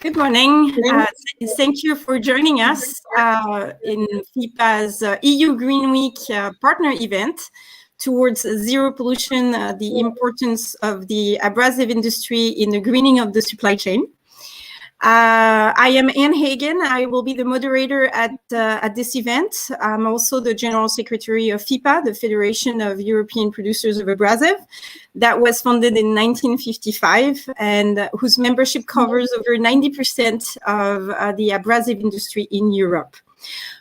Good morning. Thank you for joining us in FIPA's EU Green Week partner event towards zero pollution, the importance of the abrasive industry in the greening of the supply chain. I am Anne Hagen. I will be the moderator at this event. I'm also the General Secretary of FIPA, the Federation of European Producers of Abrasive, that was founded in 1955 and whose membership covers over 90% of the abrasive industry in Europe.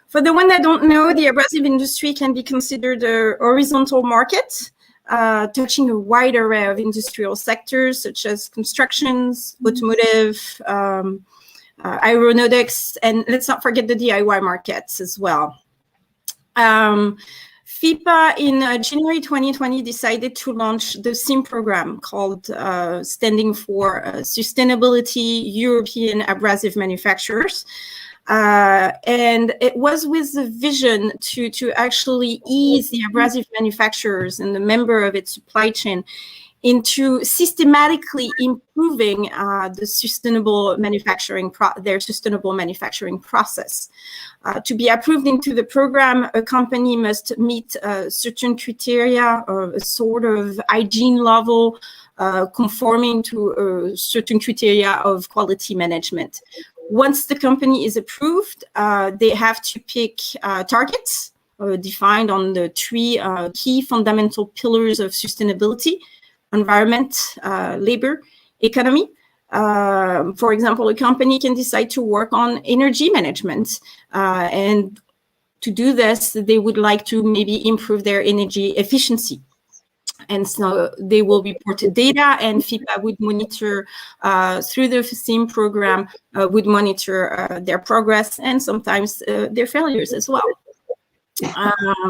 For the one that don't know, the abrasive industry can be considered a horizontal market, touching a wide array of industrial sectors such as constructions, automotive, aeronautics, and let's not forget the DIY markets as well. FIPA in January 2020 decided to launch the SIM program called standing for Sustainability European Abrasive Manufacturers. And it was with the vision to actually ease the abrasive manufacturers and the member of its supply chain into systematically improving the sustainable manufacturing process. To be approved into the program, a company must meet certain criteria or a sort of hygiene level conforming to certain criteria of quality management. Once the company is approved, they have to pick targets defined on the three key fundamental pillars of sustainability: environment, labor, economy. For example, a company can decide to work on energy management, and to do this, they would like to maybe improve their energy efficiency. And so they will report data, and FIPA would monitor through the SIM program, would monitor their progress and sometimes their failures as well.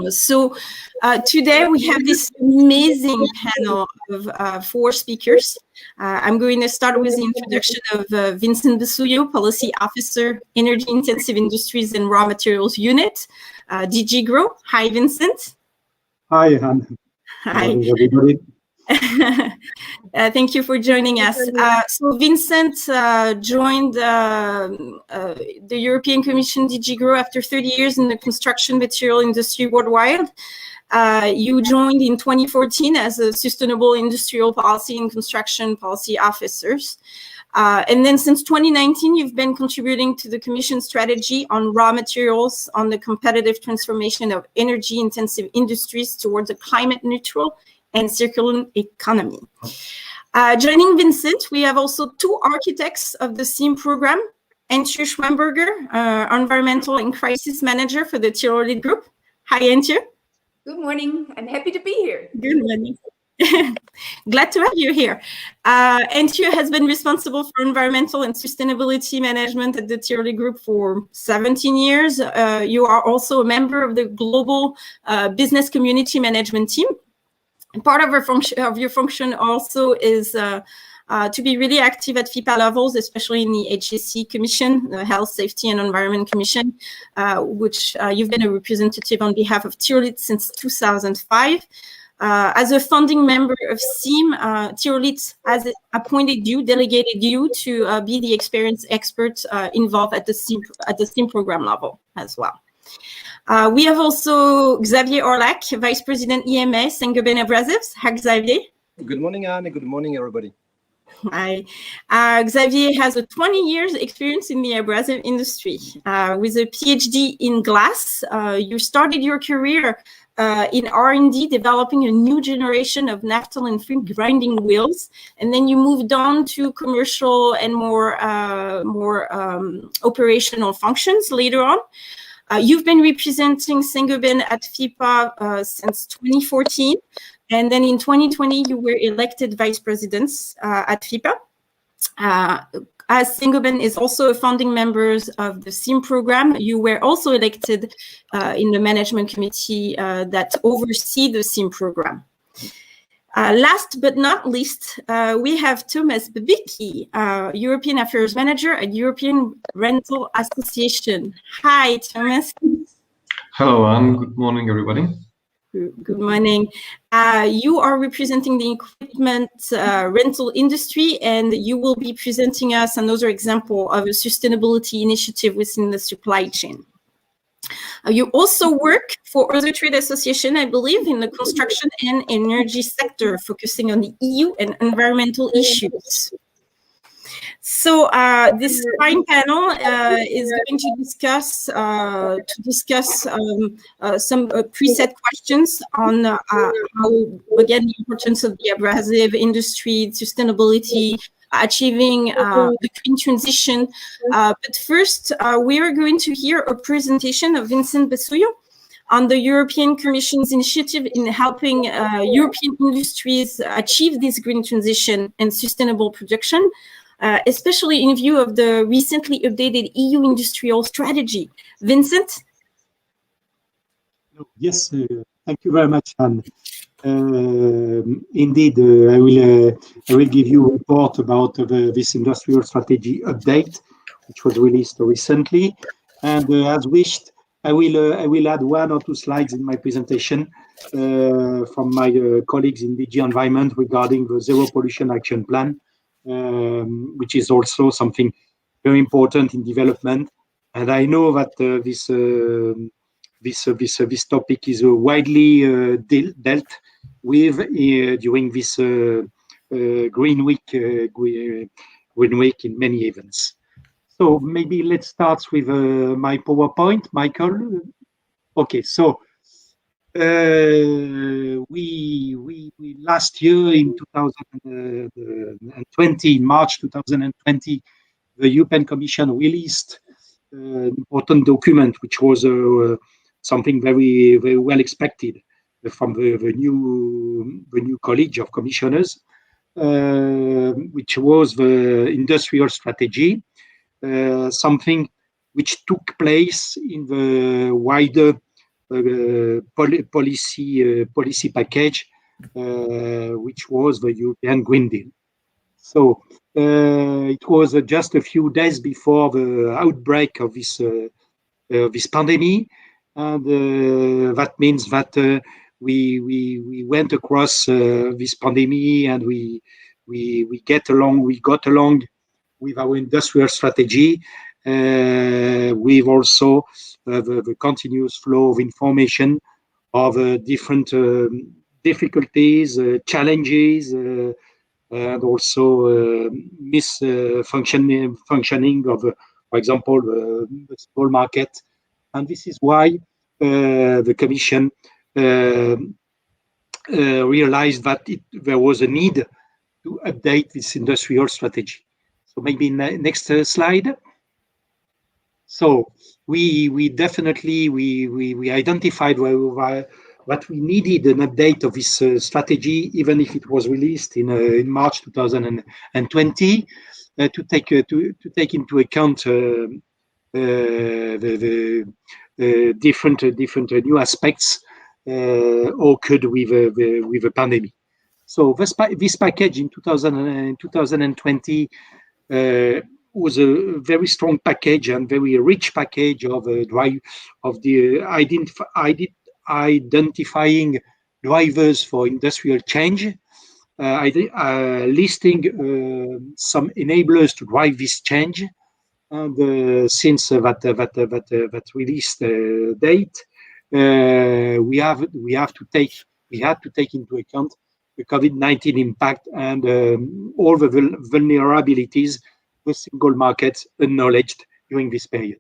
So today we have this amazing panel of four speakers. I'm going to start with the introduction of Vincent Basuyau, Policy Officer, Energy Intensive Industries and Raw Materials Unit, DG Grow. Hi, Vincent. Hi, Anne. Hi. Everybody. Thank you for joining us. So Vincent joined the European Commission DG Grow after 30 years in the construction material industry worldwide. You joined in 2014 as a Sustainable Industrial Policy and Construction Policy Officers. And then since 2019, you've been contributing to the Commission strategy on raw materials, on the competitive transformation of energy-intensive industries towards a climate-neutral and circular economy. Joining Vincent, we have also two architects of the SIM program, Antje Schwemberger, Environmental and Crisis Manager for the TYROLIT Group. Hi, Antje. Good morning. I'm happy to be here. Good morning. Glad to have you here. Antje has been responsible for environmental and sustainability management at the TYROLIT Group for 17 years. You are also a member of the Global Business Community Management Team. And part of your function also is to be really active at FIPA levels, especially in the HSE Commission, the Health, Safety and Environment Commission, which you've been a representative on behalf of TYROLIT since 2005. As a founding member of SIM, TYROLIT has appointed you, delegated you to be the experienced expert involved at the SIM program level as well. We have also Xavier Orlhac, Vice President EMA, Saint-Gobain Abrasives. Hi, Xavier. Good morning, Anne. Good morning, everybody. Hi. Xavier has a 20 years experience in the abrasive industry. With a PhD in glass, you started your career in R&D, developing a new generation of naphthalene-free grinding wheels, and then you moved on to commercial and more operational functions later on. You've been representing Saint-Gobain at FIPA since 2014, and then in 2020 you were elected vice president at FIPA. As Saint-Gobain is also a founding member of the SIM program, you were also elected in the management committee that oversee the SIM program. Last but not least, we have Tomas Babicky, European Affairs Manager at European Rental Association. Hi, Tomas. Hello, Anne. Good morning, everybody. Good morning. You are representing the equipment rental industry, and you will be presenting us another example of a sustainability initiative within the supply chain. You also work for other trade associations, I believe, in the construction and energy sector, focusing on the EU and environmental issues. So this fine panel is going to discuss some preset questions on how, again, the importance of the abrasive industry, sustainability, achieving the green transition. But first, we are going to hear a presentation of Vincent Basuyau on the European Commission's initiative in helping European industries achieve this green transition and sustainable production, especially in view of the recently updated EU industrial strategy. Vincent? Yes, thank you very much, Anne. Indeed, I will give you a report about this industrial strategy update, which was released recently. And as wished, I will add 1 or 2 slides in my presentation from my colleagues in DG Environment regarding the Zero Pollution Action Plan, which is also something very important in development. And I know that this topic is widely dealt with during this Green Week in many events. So maybe let's start with my PowerPoint, Michael. Okay, so we last year in 2020, March 2020, the European Commission released an important document, which was something very, very well expected from the new College of Commissioners, which was the industrial strategy, something which took place in the wider policy package, which was the European Green Deal. So it was just a few days before the outbreak of this pandemic, and that means that we went across this pandemic, and we got along with our industrial strategy, with also the continuous flow of information of different difficulties, challenges, and also functioning of, for example, the small market. And this is why the Commission realized that there was a need to update this industrial strategy. So maybe next slide. So we definitely identified what we needed an update of this strategy, even if it was released in March 2020, to take into account the different new aspects occurred with the pandemic. So this package in 2020 was a very strong package and very rich package of identifying drivers for industrial change, listing some enablers to drive this change. And since that release date, we had to take into account the COVID-19 impact and all the vulnerabilities the single markets acknowledged during this period.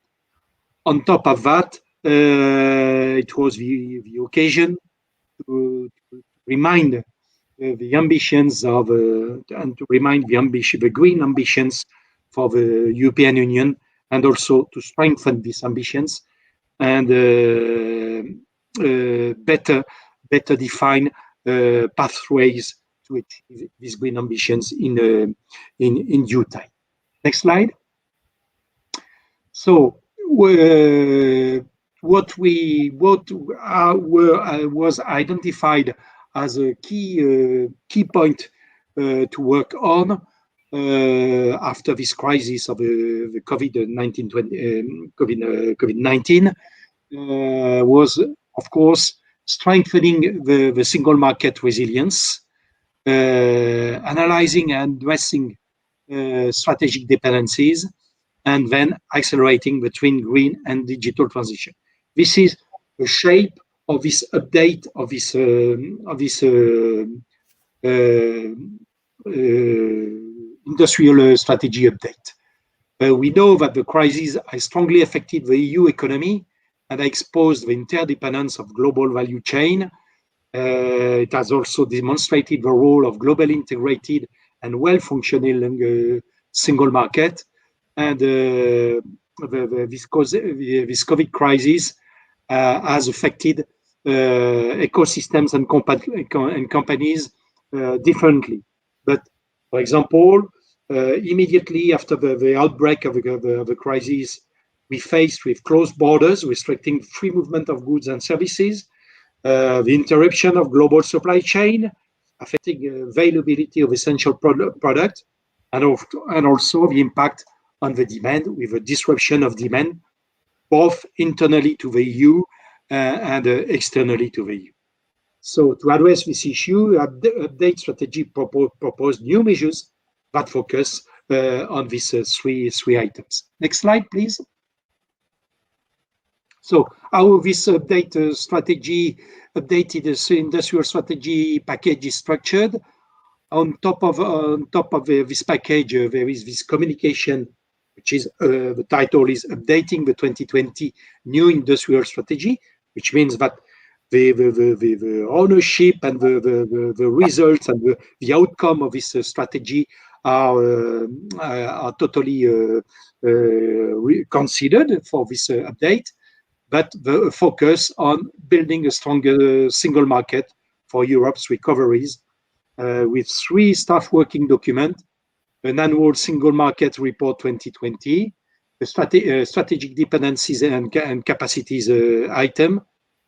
On top of that, it was the occasion to remind the ambitions of and to remind the green ambitions for the European Union, and also to strengthen these ambitions and better define pathways to achieve these green ambitions in due time. Next slide. So what was identified as a key point to work on after this crisis of the COVID-19 was, of course, strengthening the single market resilience, analyzing and addressing strategic dependencies, and then accelerating between green and digital transition. This is the shape of this update of this industrial strategy update. We know that the crisis has strongly affected the EU economy and exposed the interdependence of global value chain. It has also demonstrated the role of globally integrated and well-functioning single market. And this COVID crisis has affected ecosystems and companies differently. But for example, immediately after the outbreak of the crisis, we faced with closed borders, restricting free movement of goods and services, the interruption of global supply chain, affecting availability of essential products, and also the impact on the demand with a disruption of demand, both internally to the EU and externally to the EU. So to address this issue, update strategy proposed new measures that focus on these three items. Next slide, please. So how this updated industrial strategy package is structured. On top of this package, there is this communication, which is the title is Updating the 2020 New Industrial Strategy, which means that the ownership and the results and the outcome of this strategy are totally considered for this update, but the focus on building a stronger single market for Europe's recoveries with 3 staff working documents: an annual single market report 2020, a strategic dependencies and capacities item,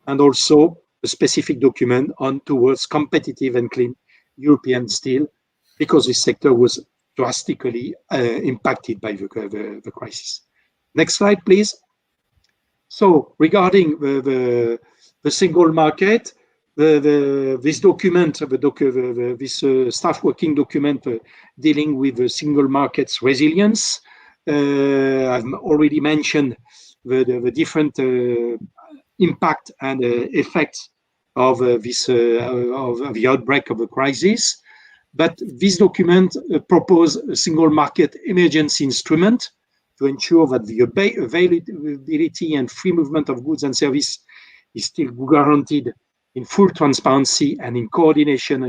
and also a specific document on towards competitive and clean European steel, because this sector was drastically impacted by the crisis. Next slide, please. So regarding the single market, this document, this staff working document dealing with the single market's resilience, I've already mentioned the different impact and effects of the outbreak of the crisis. But this document proposes a single market emergency instrument to ensure that the availability and free movement of goods and services is still guaranteed in full transparency and in coordination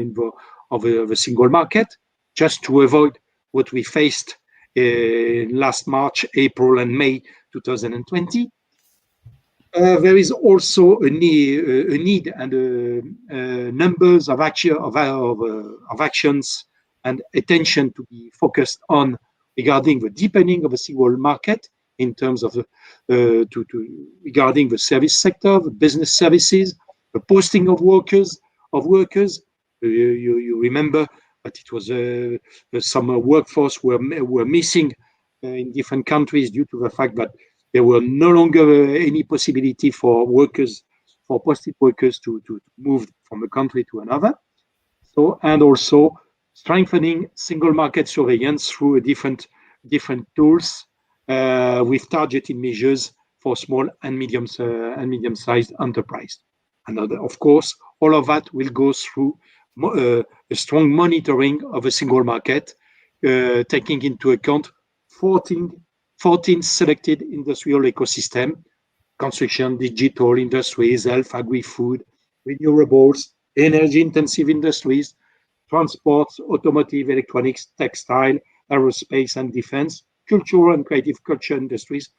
of the single market, just to avoid what we faced last March, April, and May 2020. There is also a need and numbers of actions and attention to be focused on regarding the deepening of the single market in terms of regarding the service sector, the business services, the posting of workers. You remember that it was some workforce were missing in different countries due to the fact that there were no longer any possibility for posted workers to move from a country to another. So, and also strengthening single market surveillance through different tools with targeted measures for small and medium-sized enterprise. And of course, all of that will go through a strong monitoring of a single market, taking into account 14 selected industrial ecosystem: construction, digital, industries, health, agri-food, renewables, energy-intensive industries, transports, automotive, electronics, textile, aerospace and defense, cultural and creative culture industries,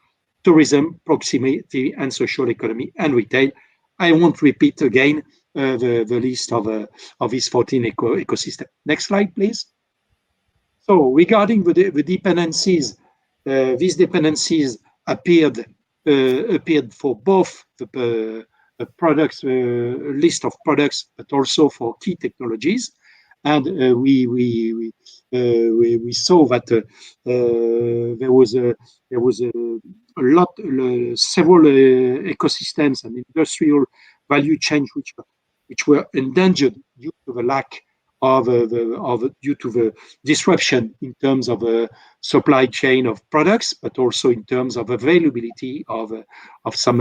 tourism, proximity and social economy, and retail. I won't repeat again the list of these 14 ecosystem. Next slide, please. So regarding the dependencies, these dependencies appeared for both the products, list of products, but also for key technologies. And we saw that there was a lot, several ecosystems and industrial value chains which were endangered due to the lack of due to the disruption in terms of supply chain of products, but also in terms of availability of some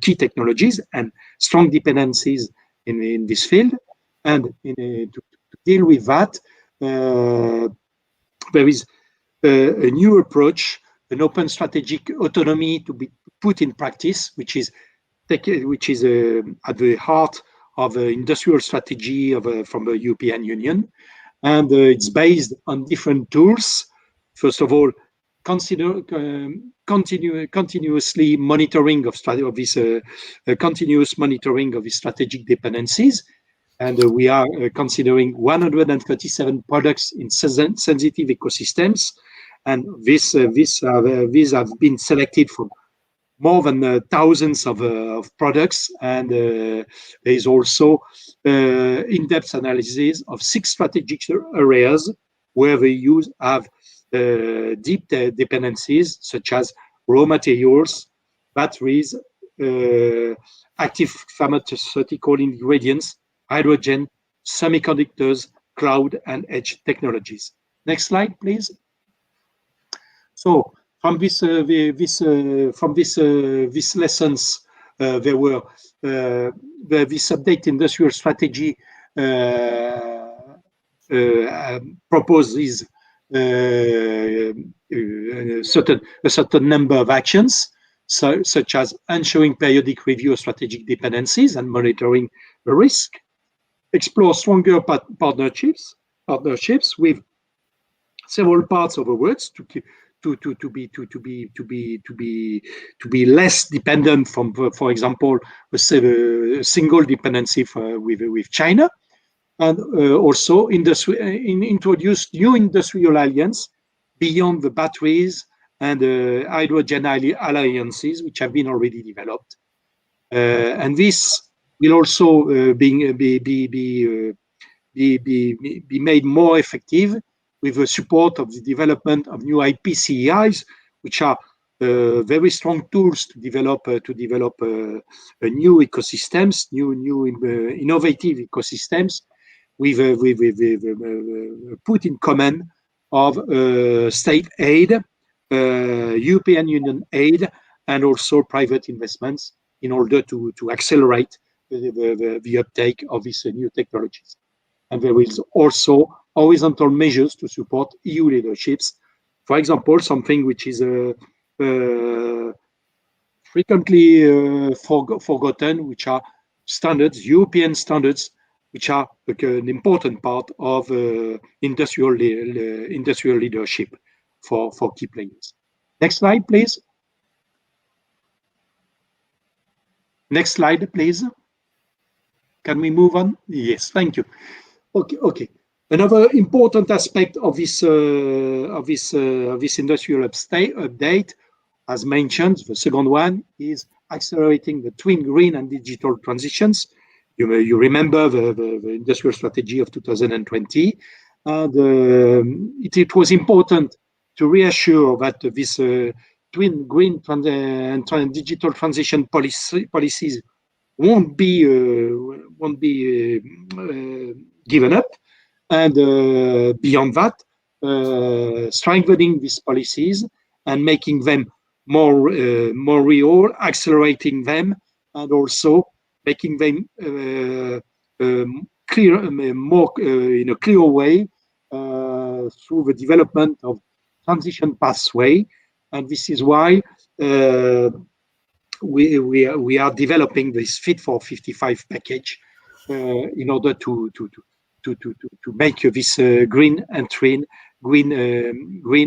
key technologies and strong dependencies in this field. And to deal with that, there is a new approach, an open strategic autonomy to be put in practice, which is at the heart of the industrial strategy from the European Union. And it's based on different tools. First of all, continuously monitoring of this continuous monitoring of the strategic dependencies. And we are considering 137 products in sensitive ecosystems. And these have been selected from more than thousands of products, and there is also in-depth analysis of 6 strategic areas where the have deep dependencies, such as raw materials, batteries, active pharmaceutical ingredients, hydrogen, semiconductors, cloud, and edge technologies. Next slide, please. So, from these lessons, there were this update industrial strategy proposes a certain number of actions, such as ensuring periodic review of strategic dependencies and monitoring the risk, explore stronger partnerships with several parts of the world to be less dependent from, for example, a single dependency with China, and also introduce new industrial alliances beyond the batteries and hydrogen alliances which have been already developed, and this will also be made more effective with the support of the development of new IPCEIs, which are very strong tools to develop new ecosystems, new innovative ecosystems, with put in common of state aid, European Union aid, and also private investments in order to accelerate the uptake of these new technologies. And there is also horizontal measures to support EU leaderships. For example, something which is frequently forgotten, which are standards, European standards, which are an important part of industrial leadership for key players. Next slide, please. Next slide, please. Can we move on? Yes, thank you. Okay. Another important aspect of this industrial update, as mentioned, the second one is accelerating the twin green and digital transitions. You remember the industrial strategy of 2020, and it was important to reassure that this twin green and digital transition policies won't be given up, and beyond that, strengthening these policies and making them more real, accelerating them, and also making them clear, more in a clear way through the development of transition pathway. And this is why we are developing this Fit for 55 package in order to make this green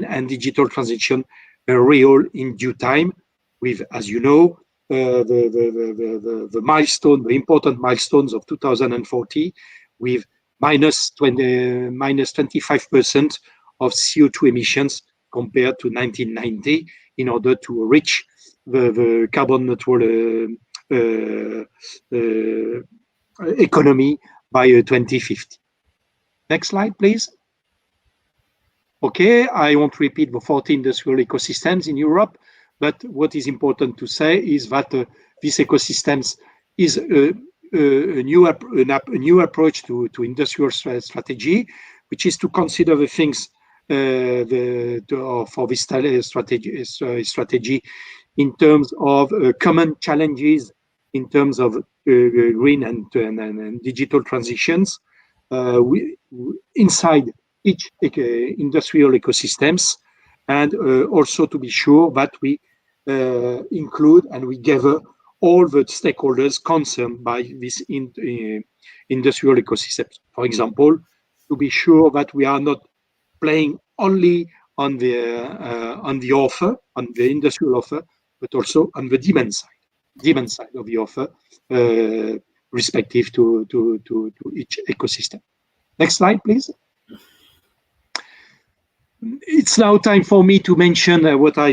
and digital transition real in due time. With, as you know, the milestone, the important milestones of 2040, with minus 25% of CO2 emissions compared to 1990, in order to reach the carbon neutral economy by 2050. Next slide, please. Okay, I won't repeat the 40 industrial ecosystems in Europe, but what is important to say is that these ecosystems is a new approach to industrial strategy, which is to consider the things for this strategy in terms of common challenges, in terms of green and digital transitions inside each industrial ecosystems, and also to be sure that we include and we gather all the stakeholders concerned by this industrial ecosystems. For example, to be sure that we are not playing only on the offer, on the industrial offer, but also on the demand side of the offer, respective to each ecosystem. Next slide, please. It's now time for me to mention what I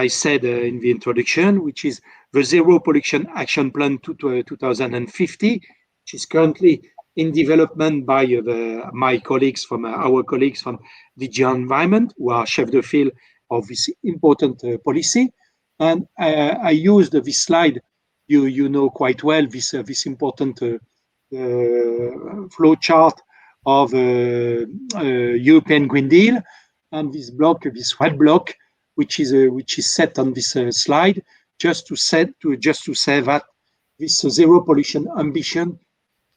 said in the introduction, which is the Zero Pollution Action Plan to 2050, which is currently in development by our colleagues from DG Environment, who are chef de file of this important policy. And I used this slide. You know quite well this important flow chart of European Green Deal, and this red block, which is set on this slide, just to say that this zero pollution ambition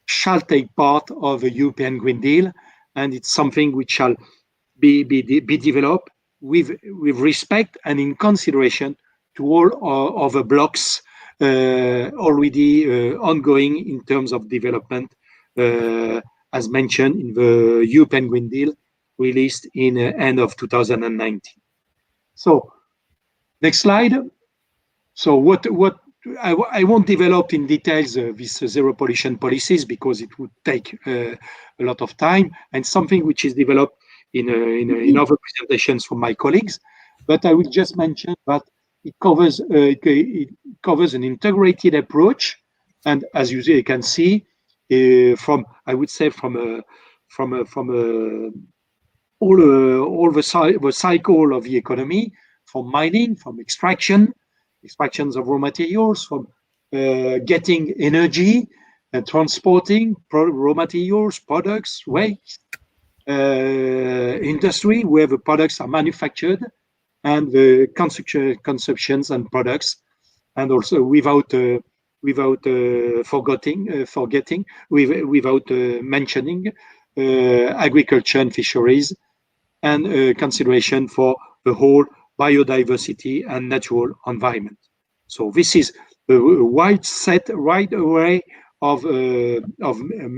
shall take part of the European Green Deal, and it's something which shall be developed with respect and in consideration to all other blocks already ongoing in terms of development, as mentioned in the European Green Deal released in end of 2019. So, next slide. So what I won't develop in details these zero pollution policies because it would take a lot of time, and something which is developed in other presentations from my colleagues. But I will just mention that it covers an integrated approach, and as you can see, from all the cycle of the economy, from mining, from extractions of raw materials, from getting energy and transporting raw materials, products, waste, industry where the products are manufactured, and the consumptions and products, and also without mentioning agriculture and fisheries, and consideration for the whole biodiversity and natural environment. So this is a wide array of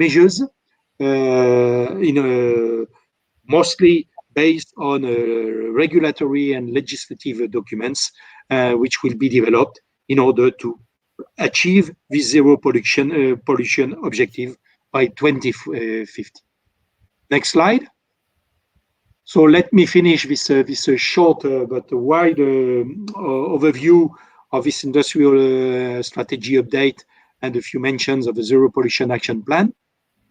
measures, mostly based on regulatory and legislative documents, which will be developed in order to achieve this zero pollution objective by 2050. Next slide. So let me finish this short but wide overview of this industrial strategy update and a few mentions of the Zero Pollution Action Plan.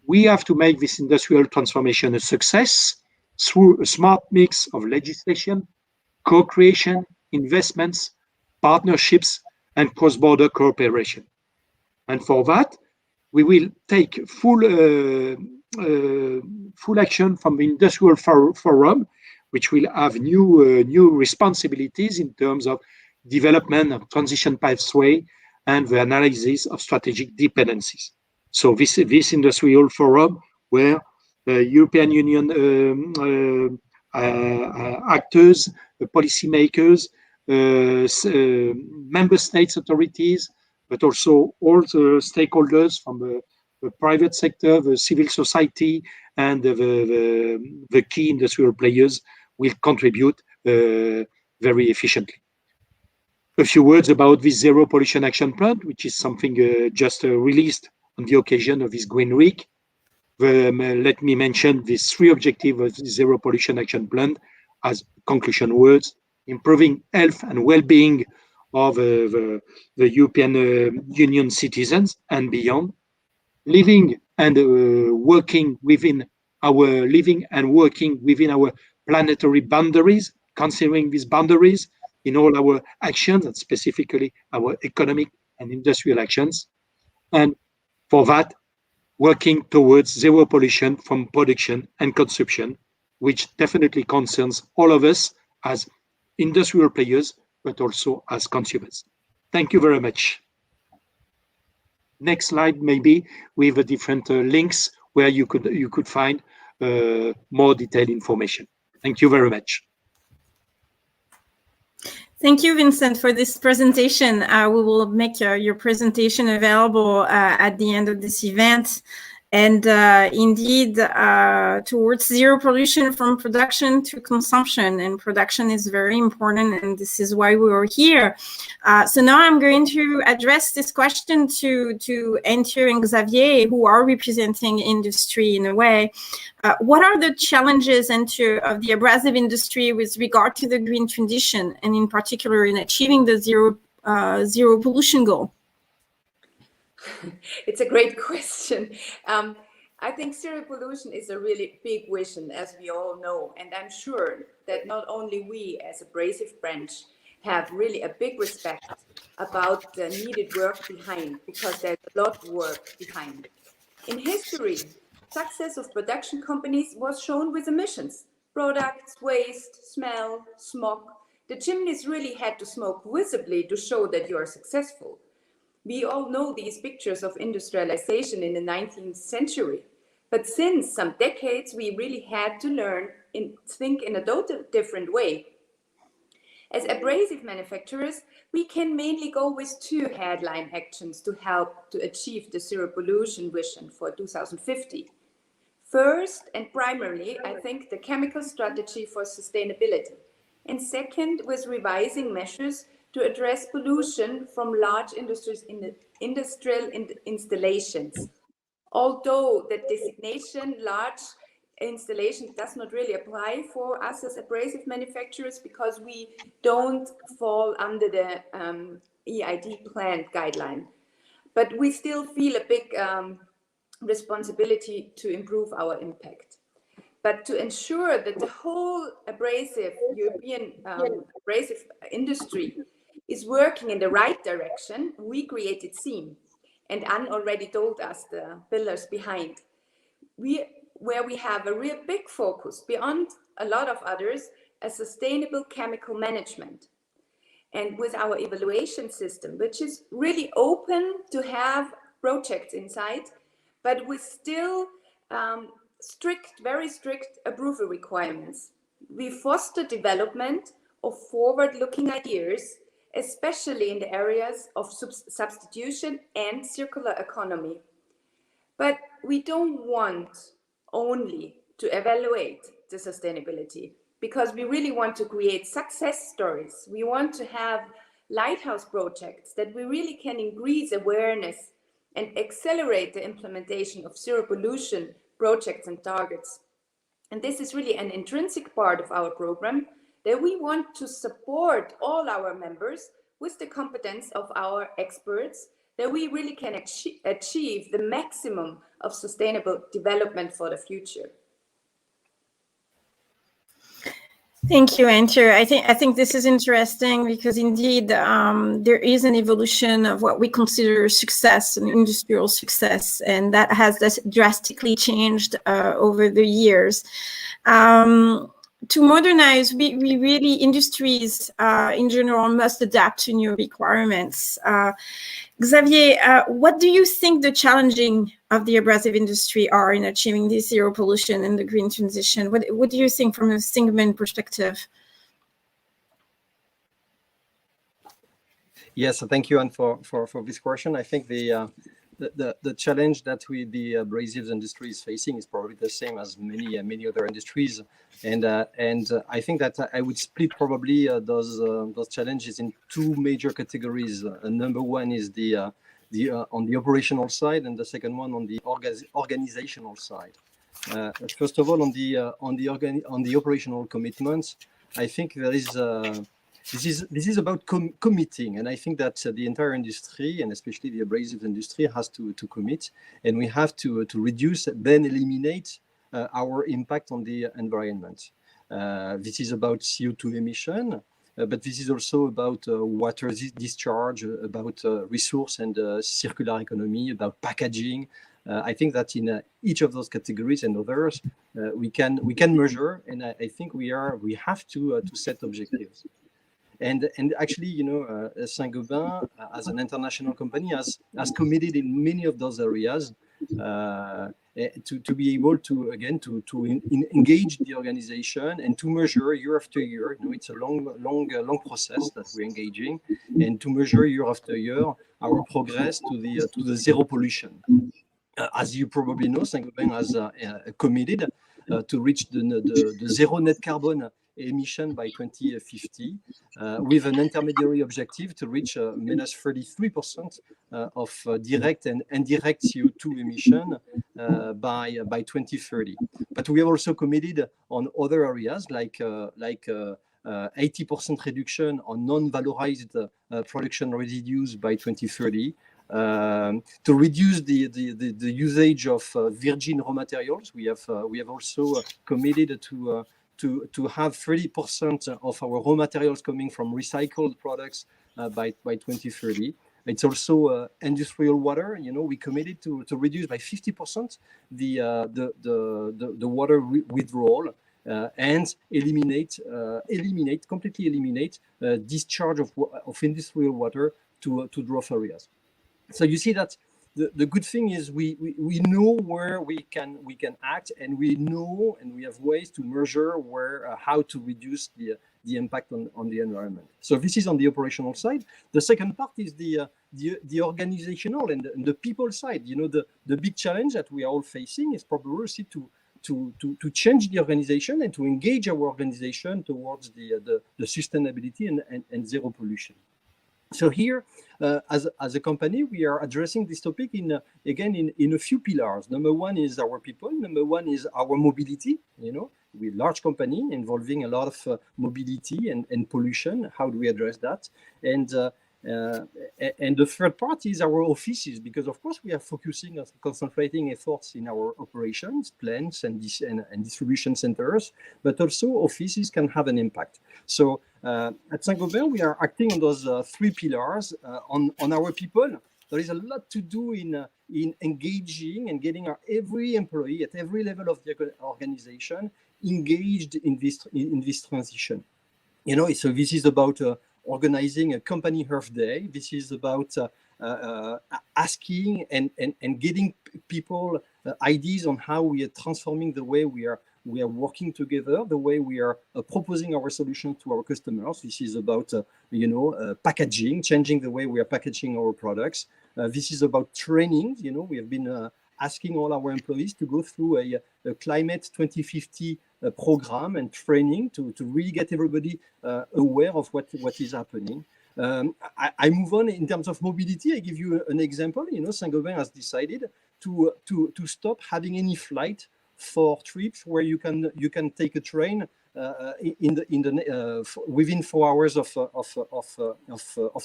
We have to make this industrial transformation a success through a smart mix of legislation, co-creation, investments, partnerships, and cross-border cooperation. And for that, we will take full action from the Industrial Forum, which will have new responsibilities in terms of development of transition pathway and the analysis of strategic dependencies. So this Industrial Forum, where European Union actors, policymakers, member states authorities, but also all the stakeholders from the private sector, the civil society, and the key industrial players will contribute very efficiently. A few words about this Zero Pollution Action Plan, which is something just released on the occasion of this Green Week. Let me mention these three objectives of the Zero Pollution Action Plan as conclusion words: improving health and well-being of the European Union citizens and beyond, living and working within our planetary boundaries, considering these boundaries in all our actions, and specifically our economic, and industrial actions. And for that, working towards zero pollution from production and consumption, which definitely concerns all of us as industrial players, but also as consumers. Thank you very much. Next slide, maybe with the different links where you could find more detailed information. Thank you very much. Thank you, Vincent, for this presentation. We will make your presentation available at the end of this event. And indeed, towards zero pollution from production to consumption, and production is very important, and this is why we are here. So now I'm going to address this question to Antje and Xavier, who are representing industry in a way. What are the challenges, Antje, of the abrasive industry with regard to the green transition, and in particular in achieving the zero pollution goal? It's a great question. I think zero pollution is a really big vision, as we all know, and I'm sure that not only we as abrasive branch have really a big respect about the needed work behind, because there's a lot of work behind. In history, success of production companies was shown with emissions, products, waste, smell, smog. The chimneys really had to smoke visibly to show that you are successful. We all know these pictures of industrialization in the 19th century. But since some decades, we really had to learn and think in a totally different way. As abrasive manufacturers, we can mainly go with two headline actions to help to achieve the zero pollution vision for 2050. First and primarily, I think the chemical strategy for sustainability. And second, with revising measures to address pollution from large industrial installations. Although the designation large installation does not really apply for us as abrasive manufacturers, because we don't fall under the EID plant guideline. But we still feel a big responsibility to improve our impact. But to ensure that the whole European abrasive industry is working in the right direction, we created SEAM. And Anne already told us the pillars behind. Where we have a real big focus, beyond a lot of others, a sustainable chemical management. And with our evaluation system, which is really open to have projects inside, but with still very strict approval requirements. We foster development of forward-looking ideas, especially in the areas of substitution and circular economy. But we don't want only to evaluate the sustainability, because we really want to create success stories. We want to have lighthouse projects that we really can increase awareness and accelerate the implementation of zero pollution projects and targets. And this is really an intrinsic part of our program, that we want to support all our members with the competence of our experts, that we really can achieve the maximum of sustainable development for the future. Thank you, Antje. I think this is interesting, because indeed there is an evolution of what we consider success, an industrial success, and that has drastically changed over the years. To modernize, we really, industries in general must adapt to new requirements. Xavier, what do you think the challenging of the abrasive industry are in achieving this zero pollution and the green transition? What do you think from a Saint-Gobain perspective? Yes, thank you, Anne, for this question. I think the challenge that the abrasives industry is facing is probably the same as many other industries, and I think that I would split probably those challenges in two major categories. Number one is on the operational side, and the second one on the organizational side. First of all, on the operational commitments, I think there is. This is about committing, and I think that the entire industry, and especially the abrasive industry, has to commit, and we have to reduce, then eliminate our impact on the environment. This is about CO2 emission, but this is also about water discharge, about resource and circular economy, about packaging. I think that in each of those categories and others, we can measure, and I think we have to set objectives. And actually, you know, Saint-Gobain, as an international company, has committed in many of those areas to be able to, again, to engage the organization and to measure year after year. You know, it's a long process that we're engaging, and to measure year after year our progress to the zero pollution. As you probably know, Saint-Gobain has committed to reach the zero net carbon emission by 2050, with an intermediary objective to reach minus 33% of direct and indirect CO2 emission by 2030. But we have also committed on other areas like 80% reduction on non-valorized production residues by 2030. To reduce the usage of virgin raw materials, we have also committed to have 30% of our raw materials coming from recycled products by 2030. It's also industrial water. You know, we committed to reduce by 50% the water withdrawal and completely eliminate discharge of industrial water to drought areas. So you see that the good thing is we know where we can act, and we know and we have ways to measure how to reduce the impact on the environment. So this is on the operational side. The second part is the organizational and the people side. You know, the big challenge that we are all facing is probably to change the organization and to engage our organization towards the sustainability and zero pollution. So here, as a company, we are addressing this topic in a few pillars. Number one is our people. Number one is our mobility. You know, we're a large company involving a lot of mobility and pollution. How do we address that? And the third part is our offices, because of course we are focusing on concentrating efforts in our operations, plants and distribution centers, but also offices can have an impact. So at Saint-Gobain, we are acting on those three pillars. On our people, there is a lot to do in engaging and getting every employee at every level of the organization engaged in this transition. You know, so this is about organizing a company Earth Day. This is about asking and getting people ideas on how we are transforming the way we are working together, the way we are proposing our solution to our customers. This is about packaging, changing the way we are packaging our products. This is about training. You know, we have been asking all our employees to go through a Climate 2050 program and training to really get everybody aware of what is happening. I move on in terms of mobility. I give you an example. You know, Saint-Gobain has decided to stop having any flight for trips where you can take a train within 4 hours of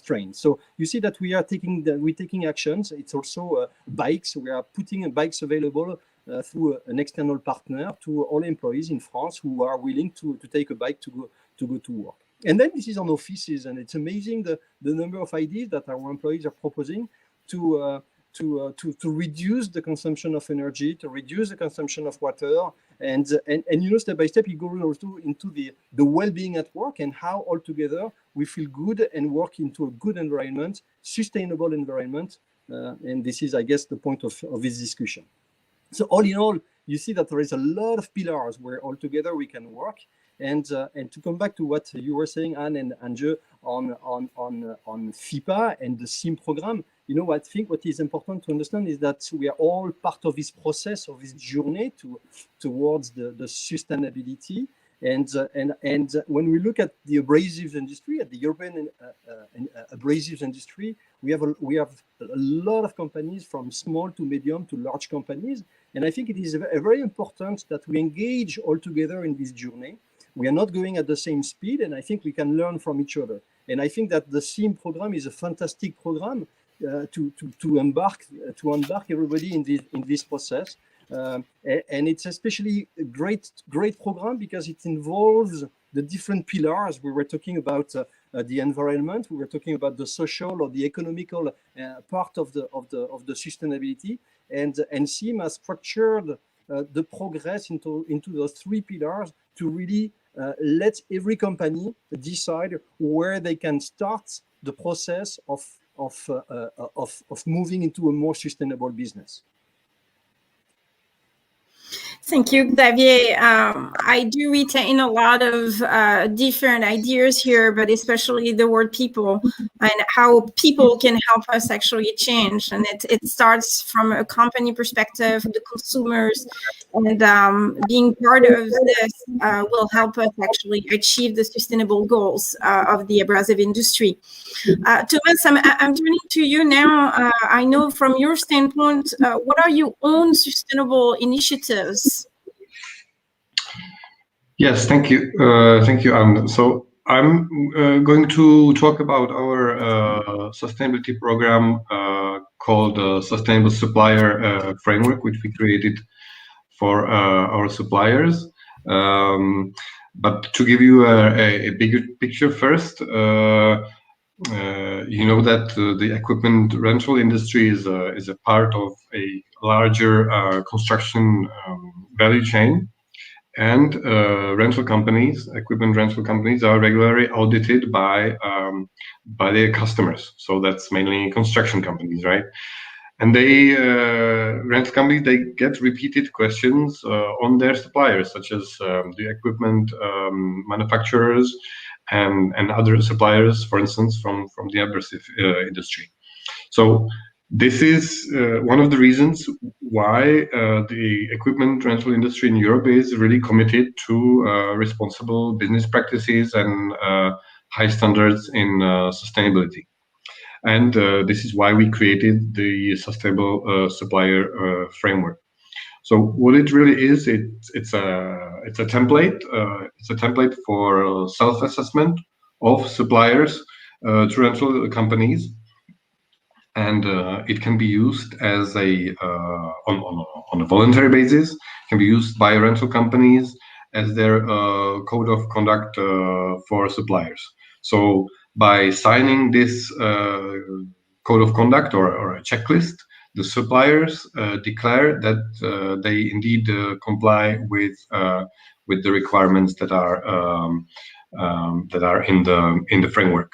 train. So you see that we're taking actions. It's also bikes. We are putting bikes available through an external partner to all employees in France who are willing to take a bike to go to work. And then this is on offices, and it's amazing the number of ideas that our employees are proposing to reduce the consumption of energy, to reduce the consumption of water, and you know, step by step, you go also into the well-being at work and how altogether we feel good and work into a good environment, sustainable environment, and this is, I guess, the point of this discussion. So all in all, you see that there is a lot of pillars where altogether we can work. And to come back to what you were saying, Anne and Antje, on FIPA and the SIM program, you know, I think what is important to understand is that we are all part of this process, of this journey towards the sustainability. And when we look at the abrasives industry, at the European abrasives industry, we have a lot of companies from small to medium to large companies. And I think it is very important that we engage all together in this journey. We are not going at the same speed, and I think we can learn from each other. And I think that the SIM program is a fantastic program to embark everybody in this process. And it's especially a great program because it involves the different pillars. We were talking about the environment. We were talking about the social or the economical part of the sustainability, and SIM has structured the progress into those three pillars to really let every company decide where they can start the process of moving into a more sustainable business. Thank you, Xavier. I do retain a lot of different ideas here, but especially the word people and how people can help us actually change. And it starts from a company perspective, the consumers, and being part of this will help us actually achieve the sustainable goals of the abrasive industry. Tomas, I'm turning to you now. I know from your standpoint, what are your own sustainable initiatives? Yes, thank you. Thank you, Anne. So I'm going to talk about our sustainability program called Sustainable Supplier Framework, which we created for our suppliers. But to give you a bigger picture first, you know that the equipment rental industry is a part of a larger construction value chain. And equipment rental companies are regularly audited by their customers. So that's mainly construction companies, right? And rental companies, they get repeated questions on their suppliers, such as the equipment manufacturers and other suppliers, for instance, from the abrasive industry. So this is one of the reasons why the equipment rental industry in Europe is really committed to responsible business practices and high standards in sustainability. And this is why we created the Sustainable Supplier Framework. So what it really is, it's a template. It's a template for self-assessment of suppliers to rental companies. And it can be used as on a voluntary basis. Can be used by rental companies as their code of conduct for suppliers. So by signing this code of conduct or a checklist, the suppliers declare that they indeed comply with the requirements that are in the framework.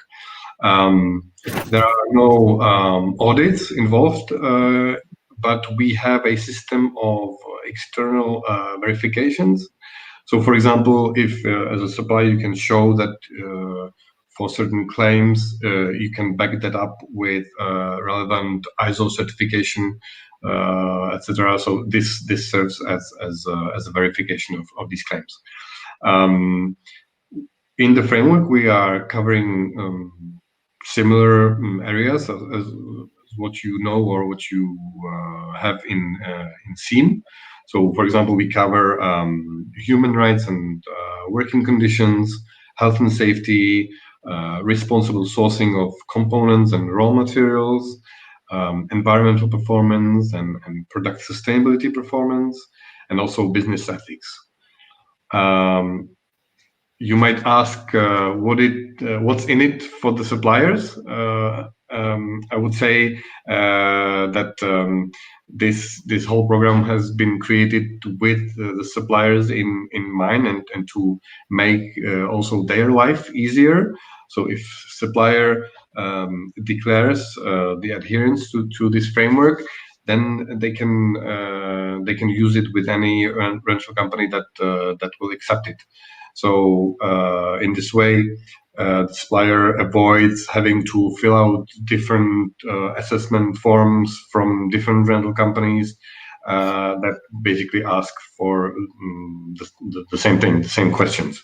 There are no audits involved, but we have a system of external verifications. So, for example, if as a supplier you can show that for certain claims you can back that up with relevant ISO certification, etc. So this serves as a verification of these claims. In the framework, we are covering similar areas as what you know or what you have in SIM. So, for example, we cover human rights and working conditions, health and safety, responsible sourcing of components and raw materials, environmental performance and product sustainability performance, and also business ethics. You might ask what's in it for the suppliers. I would say that this whole program has been created with the suppliers in mind and to make also their life easier. So if supplier declares the adherence to this framework, then they can use it with any rental company that will accept it. So in this way, the supplier avoids having to fill out different assessment forms from different rental companies that basically ask for the same thing, the same questions.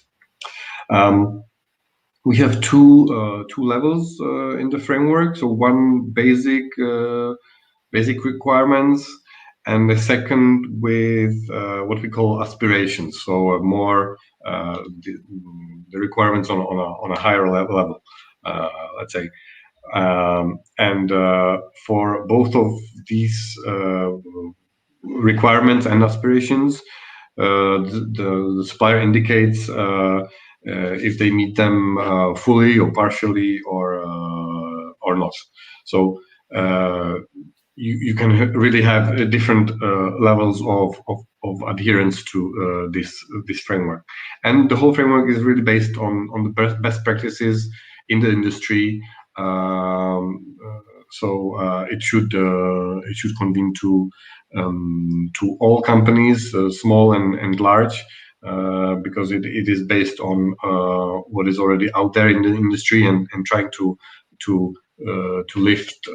We have two levels in the framework. So one basic requirements, and the second with what we call aspirations. So more the requirements on a higher level, let's say. And for both of these requirements and aspirations, the supplier indicates if they meet them fully or partially or not. So you can really have different levels of adherence to this framework, and the whole framework is really based on the best practices in the industry. So it should convene to all companies, small and large, because it is based on what is already out there in the industry, and trying to lift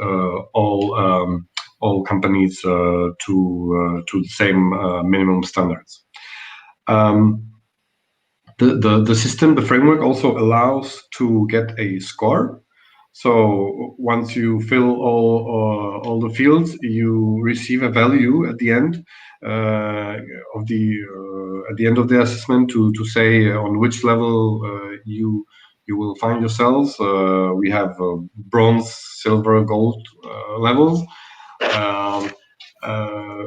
all companies to the same minimum standards. The system, the framework, also allows to get a score. So once you fill all the fields, you receive a value at the end of the assessment to say on which level you will find yourselves. We have bronze, silver, gold levels.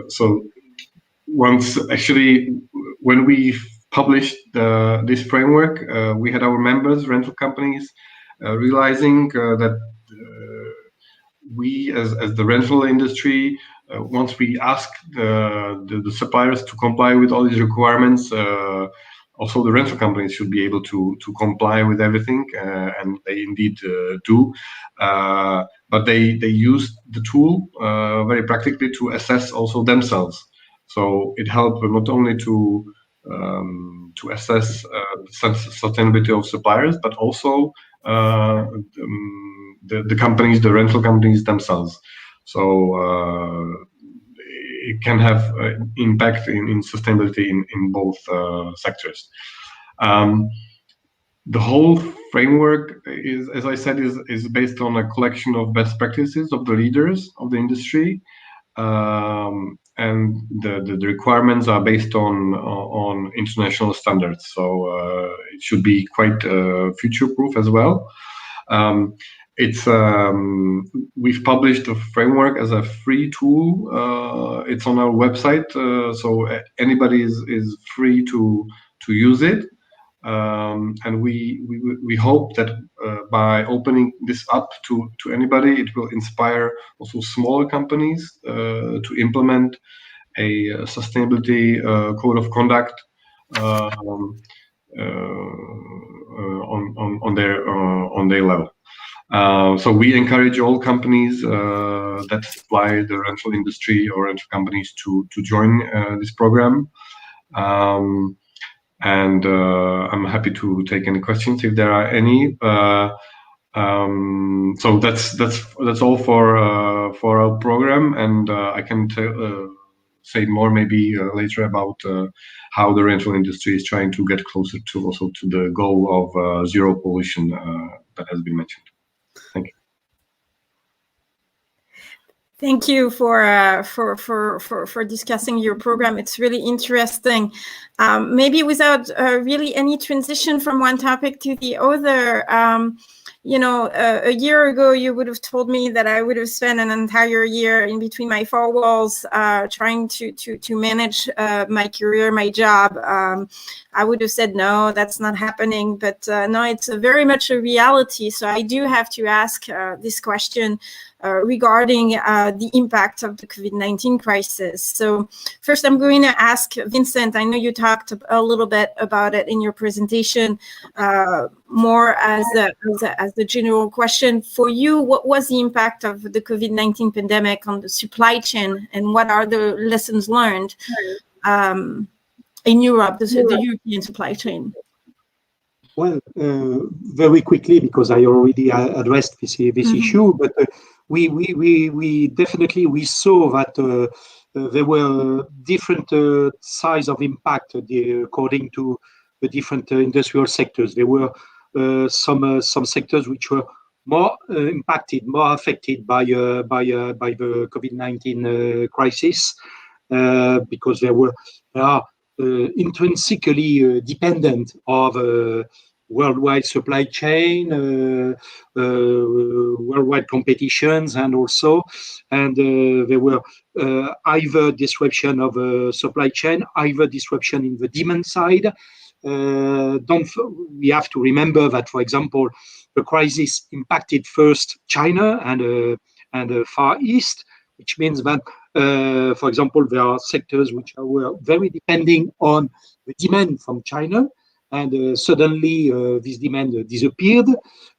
So once, actually, when we published this framework, we had our members, rental companies, realizing that we, as the rental industry, once we ask the suppliers to comply with all these requirements, also the rental companies should be able to comply with everything, and they indeed do. But they use the tool very practically to assess also themselves. So it helped not only to assess sustainability of suppliers, but also the companies, the rental companies themselves. So it can have impact in sustainability in both sectors. The whole framework is, as I said, is based on a collection of best practices of the leaders of the industry, and the requirements are based on international standards. So it should be quite future-proof as well. We've published a framework as a free tool. It's on our website, so anybody is free to use it. And we hope that by opening this up to anybody, it will inspire also smaller companies to implement a sustainability code of conduct on their level. So we encourage all companies that supply the rental industry or rental companies to join this program. And I'm happy to take any questions if there are any. So that's all for our program, and I can say more maybe later about how the rental industry is trying to get closer to also to the goal of zero pollution that has been mentioned. Thank you. Thank you for discussing your program. It's really interesting. Maybe without really any transition from one topic to the other, a year ago, you would have told me that I would have spent an entire year in between my four walls trying to manage my career, my job. I would have said, no, that's not happening. But no, it's very much a reality. So I do have to ask this question regarding the impact of the COVID-19 crisis. So first, I'm going to ask Vincent. I know you talked a little bit about it in your presentation, more as the general question. For you, what was the impact of the COVID-19 pandemic on the supply chain, and what are the lessons learned in Europe, the European supply chain? Well, very quickly, because I already addressed this issue, but we definitely saw that there were different size of impact according to the different industrial sectors. There were some sectors which were more impacted, more affected by the COVID-19 crisis, because they are intrinsically dependent of worldwide supply chain, worldwide competitions, and there were either disruption of supply chain, either disruption in the demand side, we have to remember that, for example, the crisis impacted first China and the Far East, which means that, for example, there are sectors which were very depending on the demand from China, and suddenly this demand disappeared.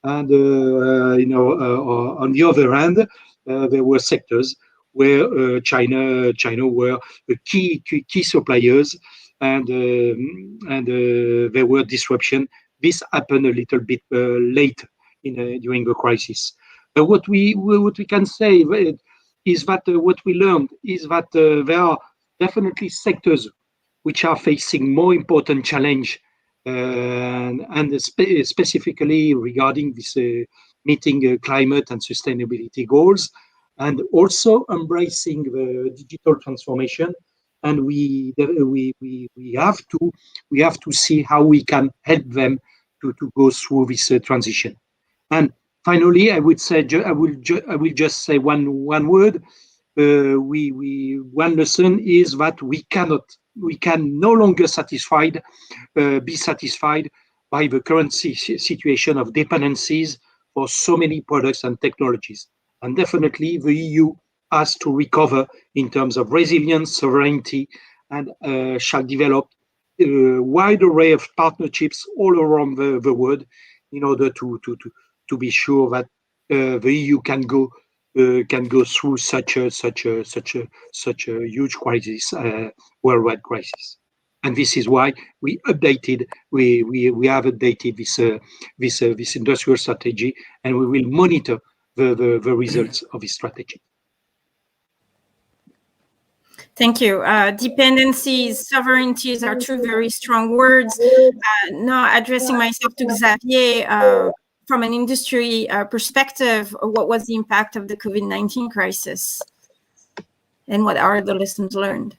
And on the other hand, there were sectors where China were the key suppliers, and there were disruption. This happened a little bit late during the crisis. What we can say is that what we learned is that there are definitely sectors which are facing more important challenge, and specifically regarding this meeting climate and sustainability goals, and also embracing the digital transformation. And we have to see how we can help them to go through this transition. And finally, I will just say one word. One lesson is that we can no longer be satisfied by the current situation of dependencies for so many products and technologies. And definitely the EU has to recover in terms of resilience, sovereignty, and shall develop a wide array of partnerships all around the world in order to be sure that the EU can go through such a huge crisis, worldwide crisis. And this is why we have updated this industrial strategy, and we will monitor the results of this strategy. Thank you. Dependencies, sovereignties are two very strong words. Now addressing myself to Xavier, from an industry perspective, what was the impact of the COVID-19 crisis? And what are the lessons learned?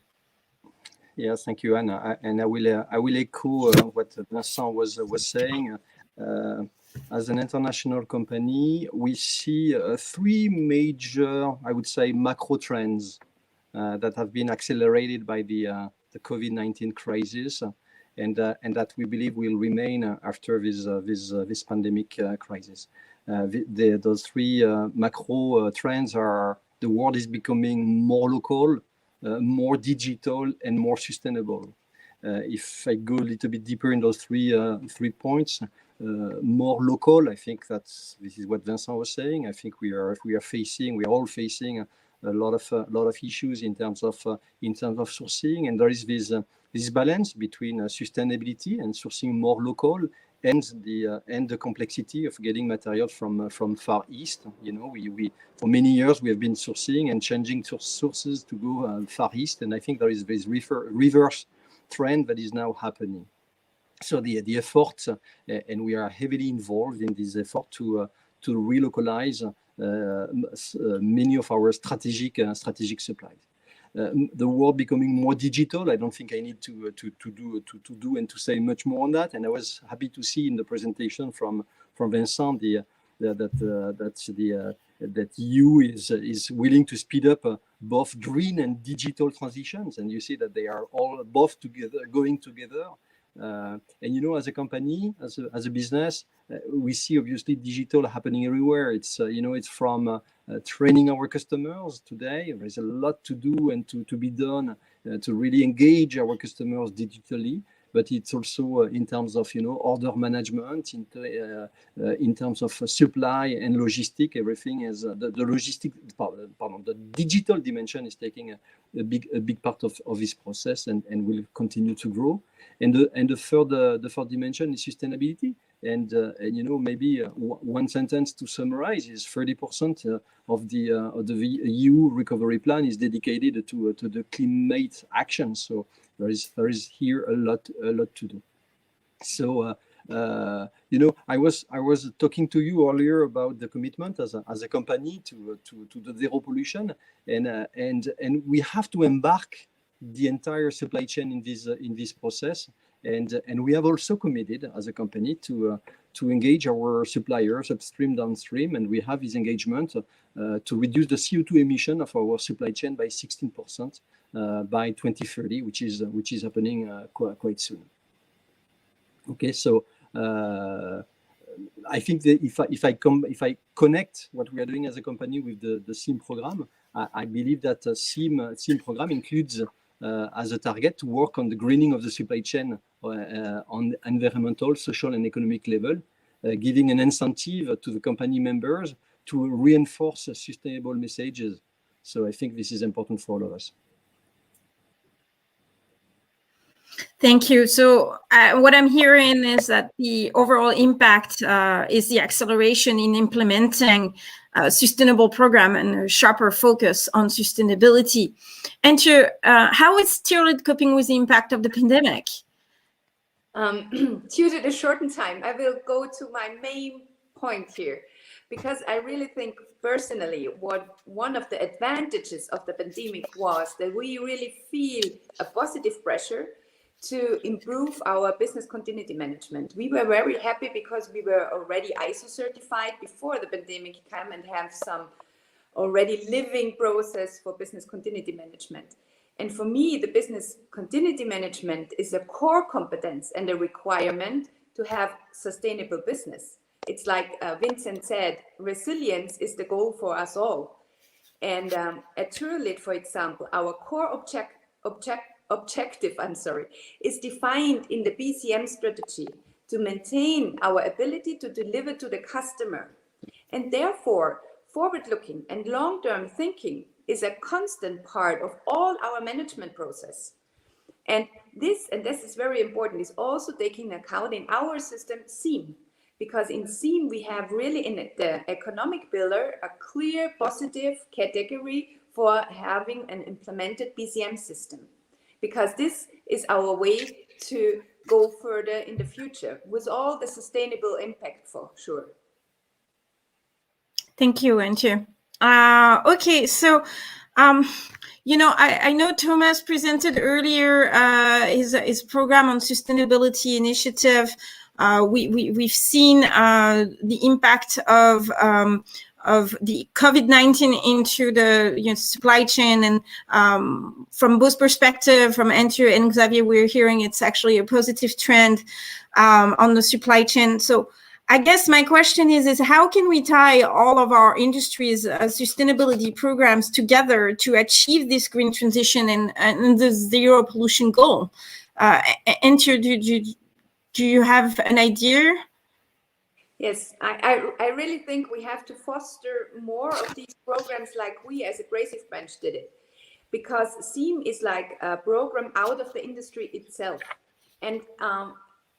Yes, thank you, Anna. And I will echo what Vincent was saying. As an international company, we see three major, I would say, macro trends that have been accelerated by the COVID-19 crisis, and that we believe will remain after this pandemic crisis. Those three macro trends are: the world is becoming more local, more digital, and more sustainable. If I go a little bit deeper in those three points, more local, I think this is what Vincent was saying. I think we are all facing a lot of issues in terms of sourcing, and there is this balance between sustainability and sourcing more local, and the complexity of getting materials from Far East. We for many years we have been sourcing and changing sources to go Far East, and I think there is this reverse trend that is now happening. So the effort, and we are heavily involved in this effort to relocalize many of our strategic supplies. The world becoming more digital. I don't think I need to do and to say much more on that. And I was happy to see in the presentation from Vincent that EU is willing to speed up both green and digital transitions, and you see that they are all both together, going together. And as a company, as a business, we see obviously digital happening everywhere. It's from training our customers today. There is a lot to do and to be done to really engage our customers digitally. But it's also in terms of order management, in terms of supply and logistic. Everything is the digital dimension is taking a big part of this process and will continue to grow. And the third dimension is sustainability. And maybe one sentence to summarize is 30% of the EU recovery plan is dedicated to the climate action. So there is here a lot to do. So I was talking to you earlier about the commitment as a company to the zero pollution, and we have to embark the entire supply chain in this process. And we have also committed as a company to engage our suppliers upstream, downstream, and we have this engagement to reduce the CO2 emission of our supply chain by 16% by 2030, which is happening quite soon. Okay, so I think that if I connect what we are doing as a company with the SEAM program, I believe that SEAM program includes as a target to work on the greening of the supply chain on environmental, social, and economic level, giving an incentive to the company members to reinforce sustainable messages. So I think this is important for all of us. Thank you. So what I'm hearing is that the overall impact is the acceleration in implementing a sustainable program and a sharper focus on sustainability. Antje, how is TYROLIT coping with the impact of the pandemic? Due to the shortened time, I will go to my main point here, because I really think personally one of the advantages of the pandemic was that we really feel a positive pressure to improve our business continuity management. We were very happy because we were already ISO certified before the pandemic came and have some already living process for business continuity management. And for me, the business continuity management is a core competence and a requirement to have sustainable business. It's like Vincent said, resilience is the goal for us all. And at TYROLIT, for example, our core objective is defined in the BCM strategy to maintain our ability to deliver to the customer. And therefore, forward-looking and long-term thinking is a constant part of all our management process. And this is very important, is also taking account in our system SEAM, because in SEAM we have really in the economic pillar a clear positive category for having an implemented BCM system, because this is our way to go further in the future with all the sustainable impact for sure. Thank you, Antje. Okay, so you know, I know Tomas presented earlier his program on sustainability initiative. We've seen the impact of the COVID-19 into the supply chain, and from both perspectives, from Antje and Xavier, we're hearing it's actually a positive trend on the supply chain. So I guess my question is how can we tie all of our industries' sustainability programs together to achieve this green transition and the zero pollution goal? Antje, do you have an idea? Yes, I really think we have to foster more of these programs like we as Abrasive branch did it, because SEAM is like a program out of the industry itself. And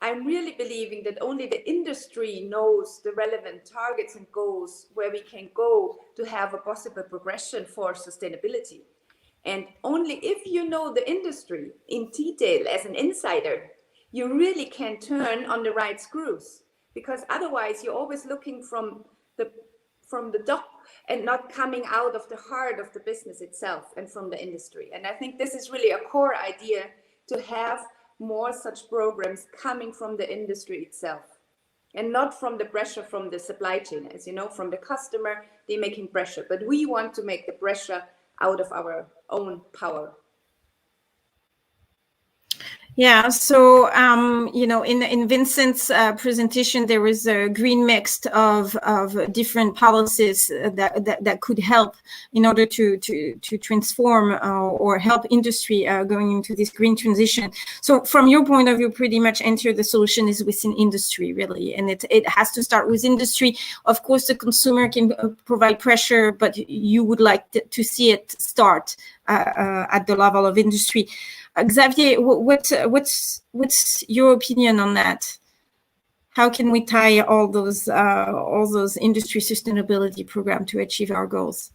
I'm really believing that only the industry knows the relevant targets and goals where we can go to have a possible progression for sustainability. And only if you know the industry in detail as an insider, you really can turn on the right screws, because otherwise you're always looking from the top and not coming out of the heart of the business itself and from the industry. And I think this is really a core idea, to have more such programs coming from the industry itself and not from the pressure from the supply chain. As you know, from the customer, they're making pressure, but we want to make the pressure out of our own power. Yeah, so you know, in Vincent's presentation, there was a green mix of different policies that could help in order to transform or help industry going into this green transition. So from your point of view, pretty much Antje, the solution is within industry, really, and it has to start with industry. Of course, the consumer can provide pressure, but you would like to see it start at the level of industry. Xavier, what's your opinion on that? How can we tie all those industry sustainability programs to achieve our goals?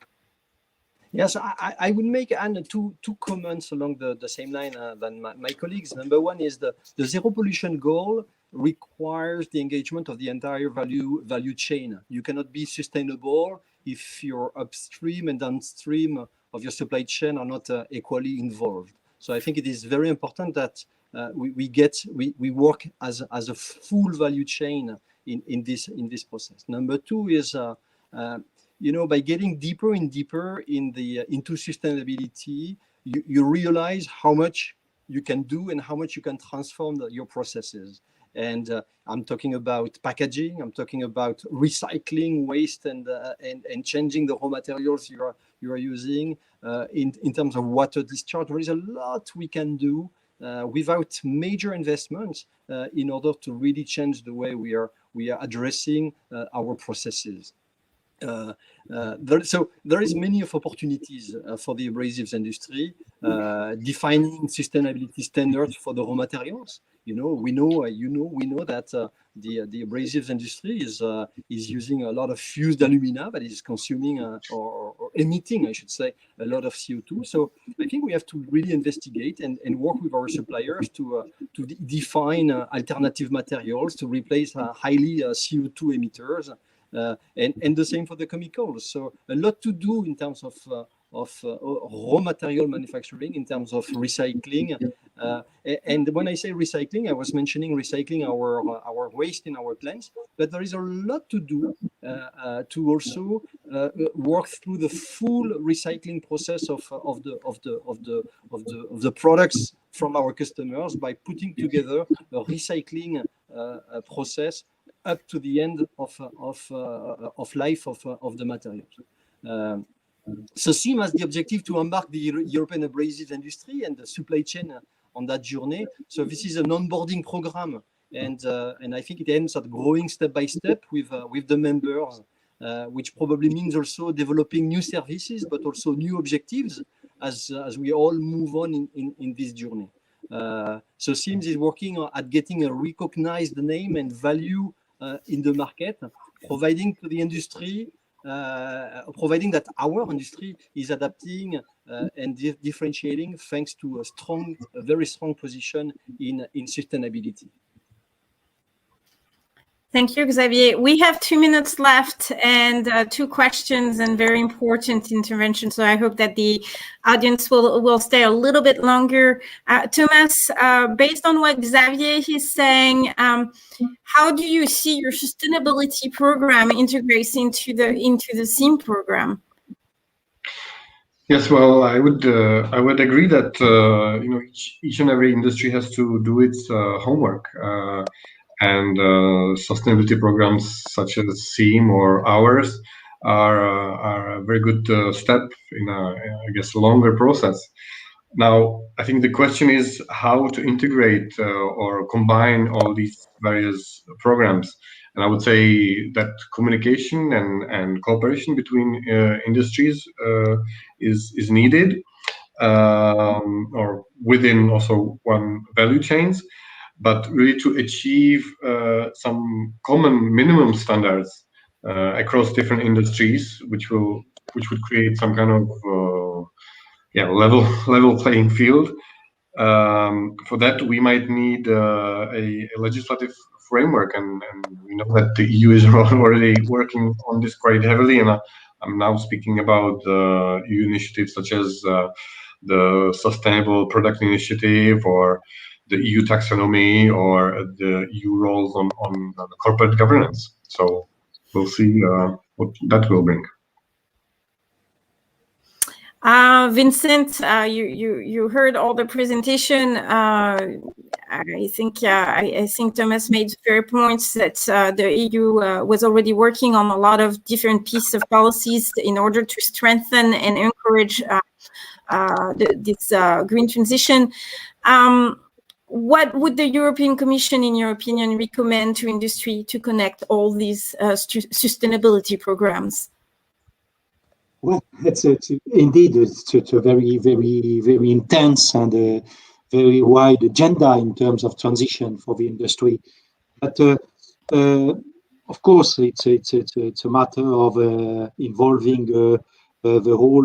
Yes, I would make two comments along the same line than my colleagues. Number one is the zero pollution goal requires the engagement of the entire value chain. You cannot be sustainable if your upstream and downstream of your supply chain are not equally involved. So I think it is very important that we work as a full value chain in this process. Number two is you know, by getting deeper and deeper into sustainability, you realize how much you can do and how much you can transform your processes. And I'm talking about packaging. I'm talking about recycling waste and changing the raw materials you are using. In terms of water discharge, there is a lot we can do without major investments in order to really change the way we are addressing our processes. So there is many of opportunities for the abrasives industry, defining sustainability standards for the raw materials. We know that the abrasives industry is using a lot of fused alumina that is consuming or emitting, I should say, a lot of CO2. So I think we have to really investigate and work with our suppliers to define alternative materials to replace highly CO2 emitters. And the same for the chemicals. So a lot to do in terms of raw material manufacturing, in terms of recycling. And when I say recycling, I was mentioning recycling our waste in our plants, but there is a lot to do to also work through the full recycling process of the products from our customers by putting together a recycling process up to the end of life of the materials. So SIM has the objective to embark the European abrasives industry and the supply chain on that journey. So this is an onboarding program, and I think it aims at growing step by step with the members, which probably means also developing new services, but also new objectives as we all move on in this journey. So SIMS is working at getting a recognized name and value in the market, providing to the industry, providing that our industry is adapting and differentiating thanks to a very strong position in sustainability. Thank you, Xavier. We have 2 minutes left and 2 questions and very important interventions. So I hope that the audience will stay a little bit longer. Tomas, based on what Xavier is saying, how do you see your sustainability program integrates into the SIM program? Yes, well, I would agree that each and every industry has to do its homework. And sustainability programs such as SIM or ours are a very good step in a longer process. Now, I think the question is how to integrate or combine all these various programs. And I would say that communication and cooperation between industries is needed, or within also one value chains. But really to achieve some common minimum standards across different industries, which would create some kind of level playing field. For that, we might need a legislative framework, and we know that the EU is already working on this quite heavily. And I'm now speaking about EU initiatives such as the Sustainable Product Initiative, or the EU taxonomy, or the EU roles on corporate governance. So we'll see what that will bring. Vincent, you heard all the presentation. I think Tomas made fair points that the EU was already working on a lot of different pieces of policies in order to strengthen and encourage this green transition. What would the European Commission, in your opinion, recommend to industry to connect all these sustainability programs? Well, it's a very, very, very intense and very wide agenda in terms of transition for the industry. But of course, it's a matter of involving the whole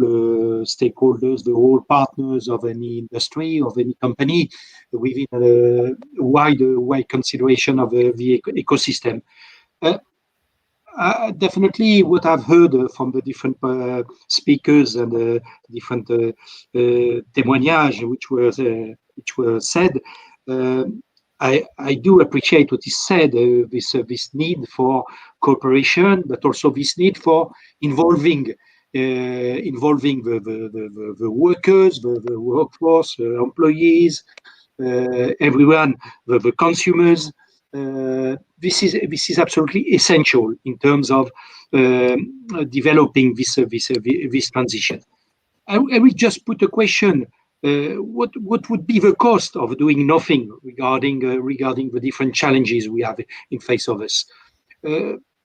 stakeholders, the whole partners of any industry, of any company, within a wide consideration of the ecosystem. Definitely, what I've heard from the different speakers and different témoignages which were said, I do appreciate what is said. This need for cooperation, but also this need for involving the workers, the workforce, employees, everyone, the consumers, this is absolutely essential in terms of developing this transition. I will just put a question. What would be the cost of doing nothing regarding the different challenges we have in face of us?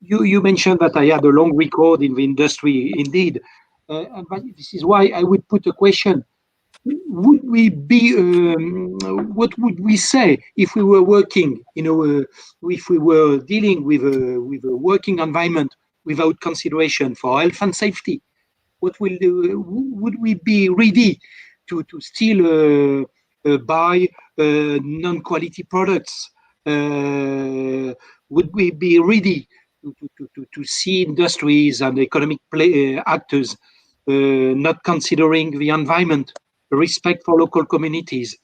You mentioned that I had a long record in the industry, indeed, but this is why I would put a question. Would we be? What would we say if we were working, if we were dealing with a working environment without consideration for health and safety? What would we be ready to still buy non-quality products? Would we be ready to see industries and economic actors not considering the environment, respect for local communities?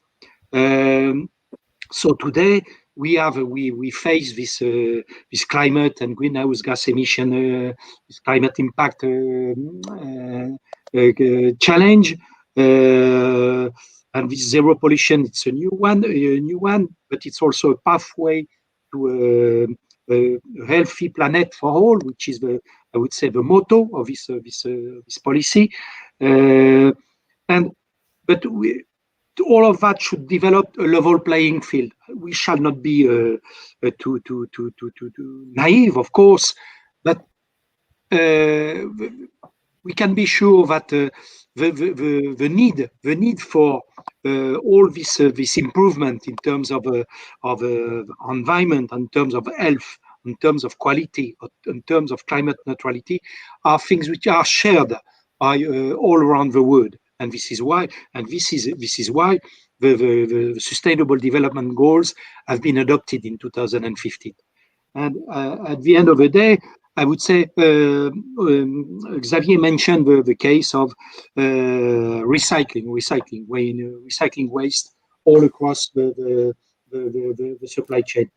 So today we face this climate and greenhouse gas emission, this climate impact challenge, and this zero pollution. It's a new one, but it's also a pathway to a healthy planet for all, which is I would say the motto of this policy. But all of that should develop a level playing field. We shall not be too naive, of course, but we can be sure that the need for all this improvement in terms of environment, in terms of health, in terms of quality, in terms of climate neutrality, are things which are shared by all around the world. And this is why the Sustainable Development Goals have been adopted in 2015. And at the end of the day, I would say Xavier mentioned the case of recycling waste all across the supply chain.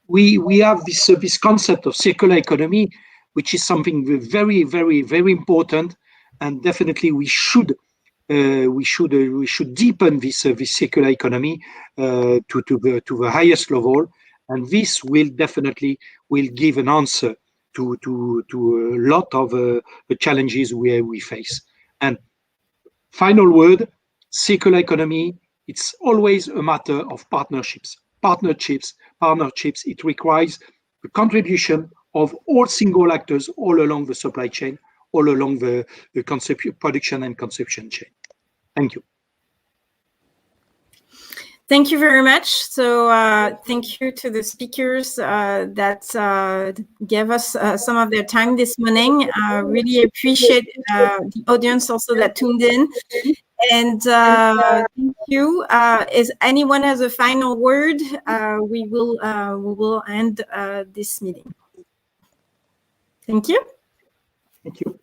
We have this concept of circular economy, which is something very, very, very important. And definitely, we should deepen this circular economy to the highest level, and this will definitely give an answer to a lot of the challenges we face. And final word: circular economy. It's always a matter of partnerships. It requires the contribution of all single actors all along the supply chain, all along the production and consumption chain. Thank you. Thank you very much. So thank you to the speakers that gave us some of their time this morning. Really appreciate the audience also that tuned in. And thank you. If anyone has a final word, we will end this meeting. Thank you. Thank you.